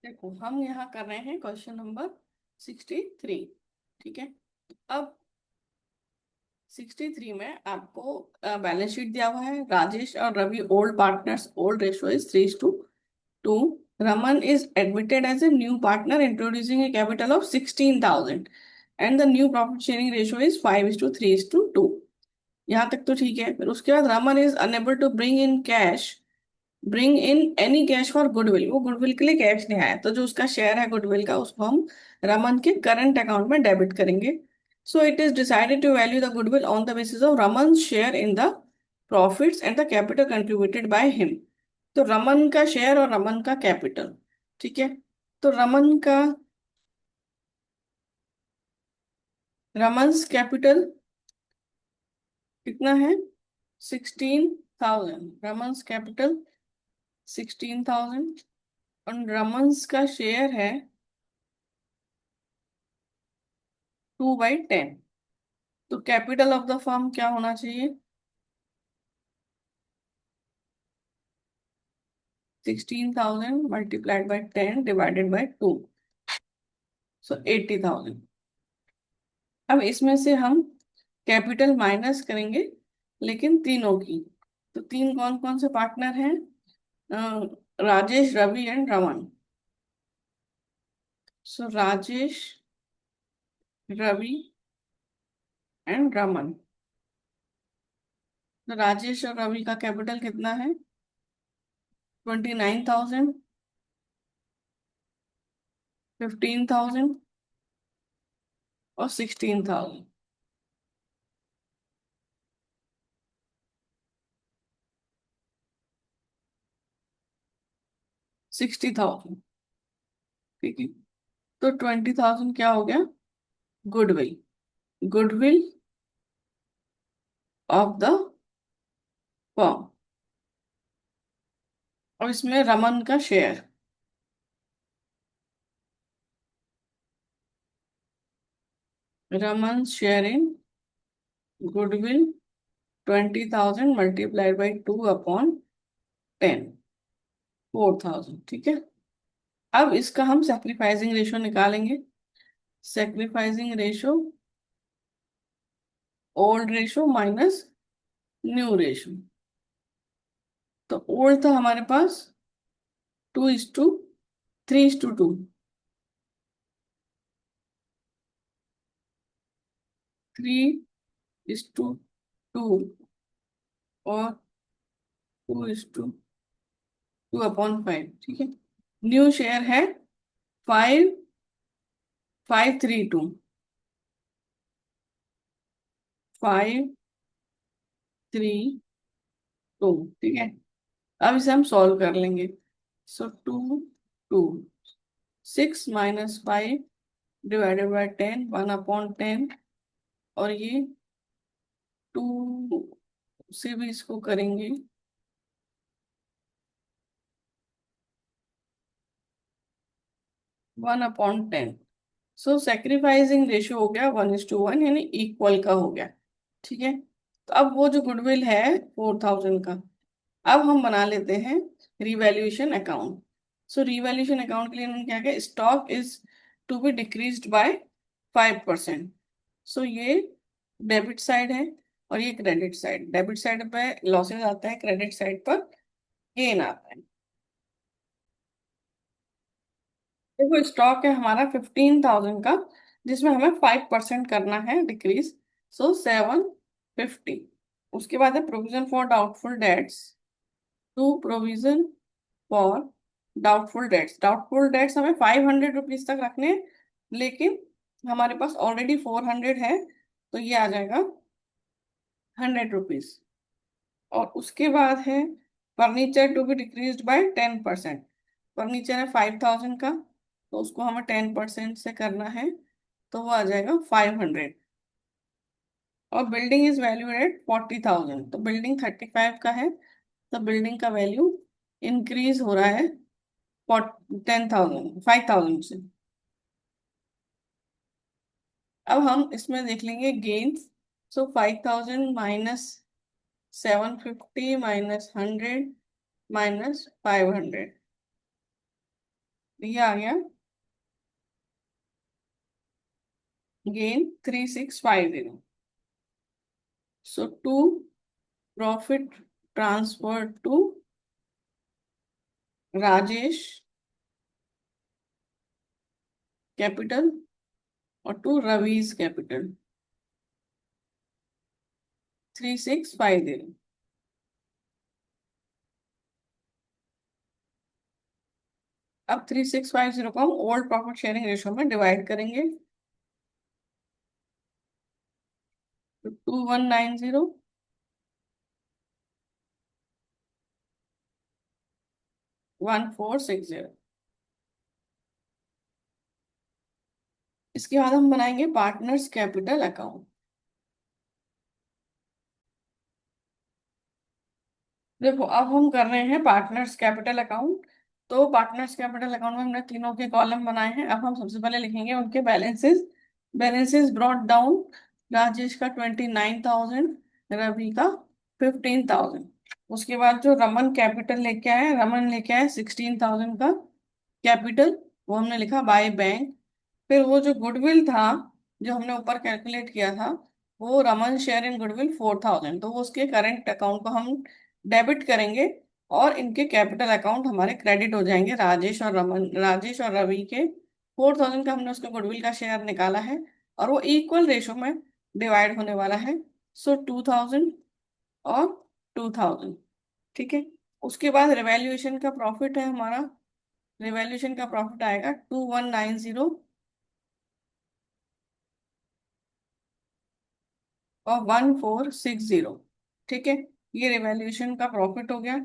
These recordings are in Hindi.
देखो हम यहाँ कर रहे हैं क्वेश्चन नंबर 63। ठीक है। अब 63 में आपको बैलेंस शीट दिया हुआ है। राजेश और Ravi old partners, old ratio is 3:2। Raman is admitted as a new partner introducing a capital of 16,000 and the new profit sharing ratio is 5:3:2। यहाँ तक तो ठीक है। फिर उसके बाद Raman is unable to bring in any cash for goodwill. वो गुडविल के लिए कैश नहीं आया, तो जो उसका शेयर है गुडविल का उसको हम रमन के करंट अकाउंट में डेबिट करेंगे। So it is decided to value the goodwill on the basis of Raman share in the profits and the capital contributed by him. तो रमन का शेयर और रमन का कैपिटल। ठीक है। तो रमन्स कैपिटल कितना है? 16,000। रमन्स कैपिटल 16,000 और रमन्स का शेयर है 2/10। तो कैपिटल ऑफ द फर्म क्या होना चाहिए? 16,000 मल्टीप्लाइड बाई 10 डिवाइडेड बाई 2, सो 80,000। अब इसमें से हम कैपिटल माइनस करेंगे, लेकिन तीनों की। तो तीन कौन कौन से पार्टनर हैं? Rajesh, Ravi and Raman. So Rajesh, Ravi and Raman. तो राजेश और रवि का कैपिटल कितना है? 29,000, 15,000 और 16,000। 60,000। ठीक है। तो 20,000 क्या हो गया? Goodwill. Goodwill of the firm. और इसमें रमन का share. Raman share in goodwill 20,000 multiplied by 2/10, 4,000। ठीक है। अब इसका हम सेक्रीफाइसिंग रेशो निकालेंगे। Sacrificing ratio, old ratio minus new ratio. तो ओल्ड था हमारे पास 2:3:2। 3:2 और 2:2/5। ठीक है। न्यू शेयर है 5:5:3:2। 5:3:2। ठीक है। अब इसे हम सॉल्व कर लेंगे। सो 2:2, 6 - 5 डिवाइडेड बाई 10, 1/10। और ये 2 से भी इसको करेंगे 1/10। सो सेक्रीफाइसिंग रेशियो हो गया 1:1, यानी इक्वल का हो गया। ठीक है। तो अब वो जो गुडविल है 4,000 का, अब हम बना लेते हैं revaluation account. So revaluation account के लिए हमने क्या किया? Stock is to be decreased by 5%। So ये डेबिट साइड है और ये क्रेडिट साइड। डेबिट साइड पे लॉसेस आता है, क्रेडिट साइड पर गेन आता है। देखो स्टॉक है हमारा 15,000 का, जिसमें हमें 5% करना है डिक्रीज। सो 750। उसके बाद है provision for doubtful debts. To provision for doubtful debts. Doubtful debts हमें 500 रुपीज तक रखने हैं, लेकिन हमारे पास ऑलरेडी 400 है, तो ये आ जाएगा 100 रुपीज। और उसके बाद है furniture to be decrease by 10%। Furniture है 5,000 का, तो उसको हमें 10% से करना है, तो वो आ जाएगा 500। और बिल्डिंग इज वैल्यू एट 40,000, तो बिल्डिंग 35 का है, तो बिल्डिंग का वैल्यू इंक्रीज हो रहा है 5,000 से। अब हम इसमें देख लेंगे gains. So 5,000 minus 750 minus 100 minus 500। ये आ गया gain 3650. So to profit transfer to Rajesh capital और टू रवीज कैपिटल 3650. अब 3650 को हम ओल्ड प्रॉफिट शेयरिंग रेशो में डिवाइड करेंगे. तो 2190 1460. इसके बाद हम बनाएंगे पार्टनर्स कैपिटल अकाउंट. देखो अब हम कर रहे हैं पार्टनर्स कैपिटल अकाउंट. तो पार्टनर्स कैपिटल अकाउंट में हमने तीनों के कॉलम बनाए हैं. अब हम सबसे पहले लिखेंगे उनके balances. Balances brought down. Rajesh का 29,000, रवि का 15,000. उसके बाद जो रमन कैपिटल लेके आए, रमन लेके आए 16,000 का कैपिटल. वो हमने लिखा बाय बैंक. फिर वो जो गुडविल था जो हमने ऊपर कैलकुलेट किया था, वो रमन शेयर इन गुडविल 4,000, तो वो उसके करंट अकाउंट को हम डेबिट करेंगे. और इनके कैपिटल अकाउंट हमारे क्रेडिट हो जाएंगे. राजेश और रवि के 4,000 का हमने उसके गुडविल का शेयर निकाला है और वो इक्वल रेशो में डिवाइड होने वाला है. सो 2,000 और 2,000. ठीक है. उसके बाद रिवैल्यूएशन का प्रॉफिट है हमारा. रिवैल्यूएशन का प्रॉफिट आएगा 2190 और 1460. ठीक है. ये रिवैल्यूएशन का प्रॉफिट हो गया.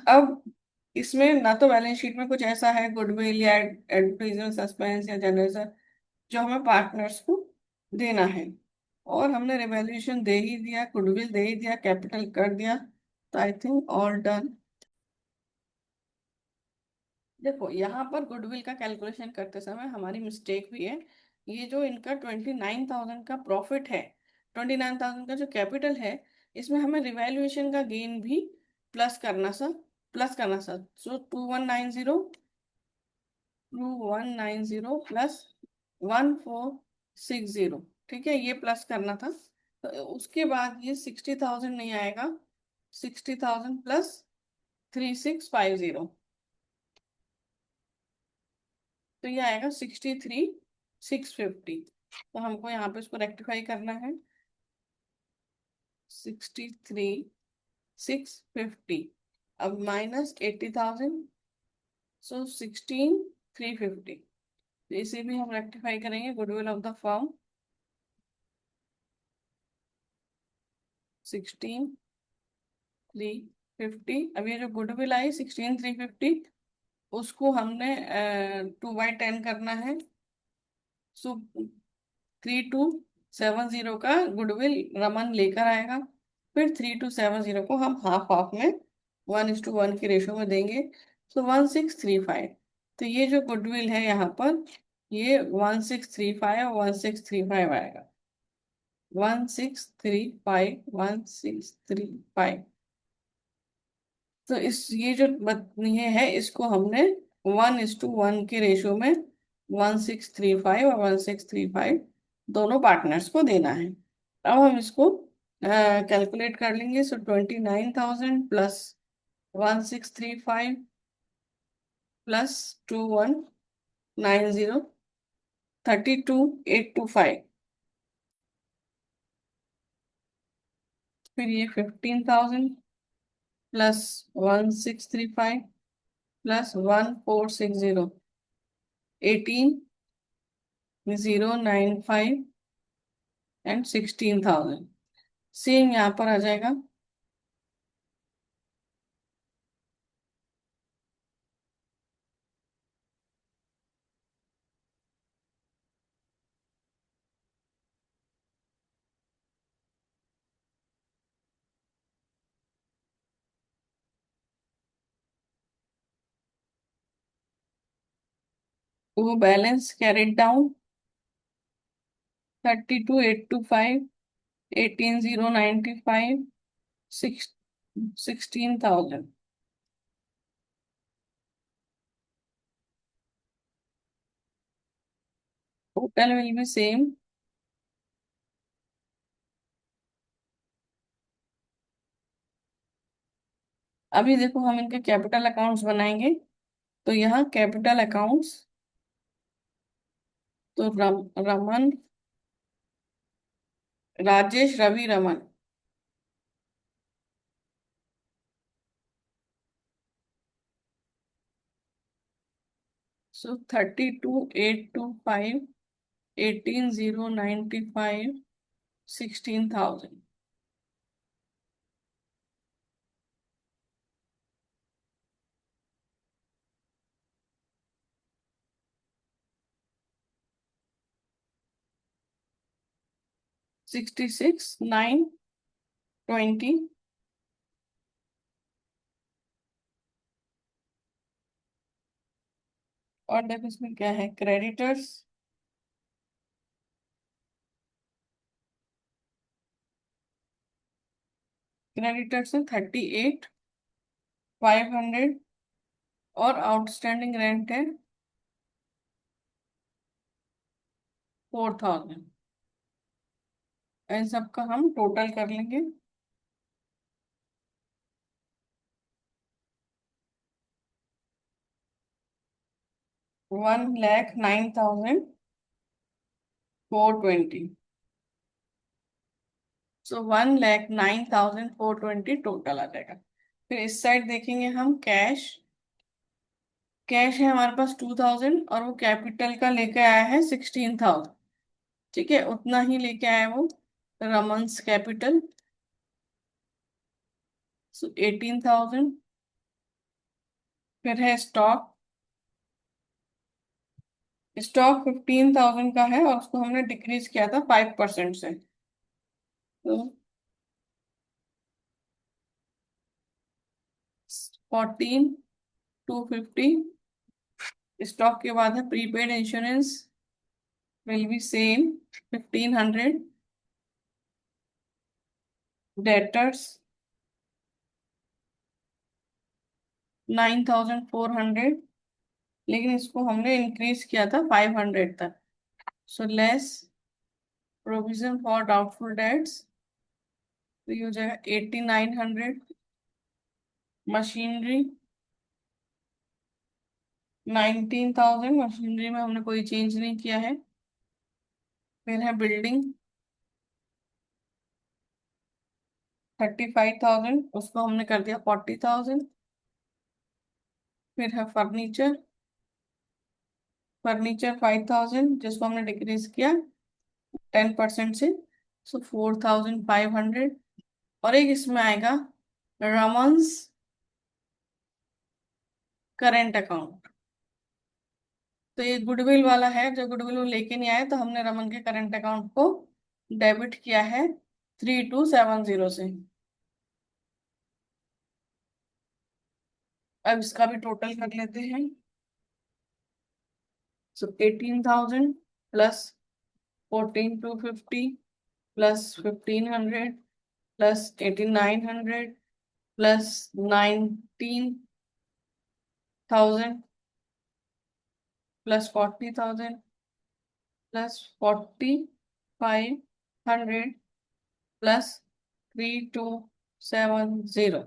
अब इसमें ना तो बैलेंस शीट में कुछ ऐसा है गुडविल या एडवर्टाइजमेंट सस्पेंस या जनरल जो हमें पार्टनर्स को देना है. और हमने रिवैल्यूएशन दे ही दिया, गुडविल दे ही दिया, कैपिटल कर दिया. तो आई थिंक ऑल डन. देखो यहाँ पर गुडविल का कैलकुलेशन करते समय हमारी मिस्टेक भी है. ये जो इनका 29,000 का प्रॉफिट है, 29,000 का जो कैपिटल है, इसमें हमें रिवैल्यूएशन का गेन भी प्लस करना सर. सो 2190 प्लस 1460. ठीक है, ये प्लस करना था. तो उसके बाद ये 60,000 नहीं आएगा. 60,000 प्लस 3650. तो ये आएगा 63,650. तो हमको यहाँ पे इसको रेक्टिफाई करना है. 63,650. अब माइनस 80,000. सो 16,350. इसे भी हम रेक्टिफाई करेंगे. Goodwill of the firm 16,350. अब ये जो गुडविल आई 16,350, उसको हमने 2/10 करना है. सो 3,270 का गुडविल रमन लेकर आएगा. फिर 3,270 को हम हाफ हाफ में 1:1 के रेशो में देंगे. सो 1635. तो ये जो गुडविल है यहाँ पर, ये 1635 और 1635 आएगा. 1635. तो इस ये जो ये है, इसको हमने 1:1 के रेशो में 1635 और 1635 दोनों पार्टनर्स को देना है. अब हम इसको कैलकुलेट कर लेंगे. सो 29,000 प्लस 1635 प्लस 2190 32,825. फिर ये 15,000 प्लस 1635 प्लस 1460 18,095 एंड 16,000. सेम यहाँ पर आ जाएगा. वो balance carried down 32,825 18,095 16,000. Capital will be same. अभी देखो हम इनके कैपिटल अकाउंट्स बनाएंगे। तो यहाँ कैपिटल अकाउंट्स, तो रमन, राजेश, रवि, रमन। सो 32,825, 18,095, 16,000। 66,920। और देखो इसमें क्या है, क्रेडिटर्स, क्रेडिटर्स है 38,500। और आउटस्टैंडिंग रेंट है 4,000। इन सब का हम टोटल कर लेंगे। 1,09,420। सो 1,09,420 टोटल आ जाएगा। फिर इस साइड देखेंगे हम कैश। कैश है हमारे पास 2,000, और वो कैपिटल का लेके आया है 16,000। ठीक है, उतना ही लेके आया वो रमन्स कैपिटल। सो 18,000। फिर है स्टॉक। स्टॉक 15,000 का है, और उसको हमने डिक्रीज किया था 5% से। तो 14,250। स्टॉक के बाद है prepaid insurance, will be same 1,500। Debtors 9,400, लेकिन इसको हमने इंक्रीज किया था 500 तक। So less provision for doubtful debts, तो ये हो जाएगा 8,900। मशीनरी 19,000, मशीनरी में हमने कोई चेंज नहीं किया है। फिर है बिल्डिंग 35,000, उसको हमने कर दिया 40,000। फिर है फर्नीचर, फर्नीचर 5,000, जिसको हमने डिक्रीज किया 10% से। सो 4,500। और एक इसमें आएगा रमन्स करेंट अकाउंट। तो ये गुडविल वाला है, जो गुडविल वो लेके नहीं आए, तो हमने रमन के करंट अकाउंट को डेबिट किया है 3,270 से। अब इसका भी टोटल कर लेते हैं। सो 18,000 plus 14,250 plus 1,500 plus 8,900 plus 19,000 plus 40,000 plus 4,500 plus 3,270,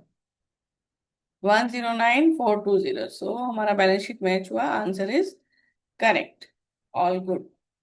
1,09,420। सो हमारा बैलेंस शीट मैच हुआ, answer is correct. All good.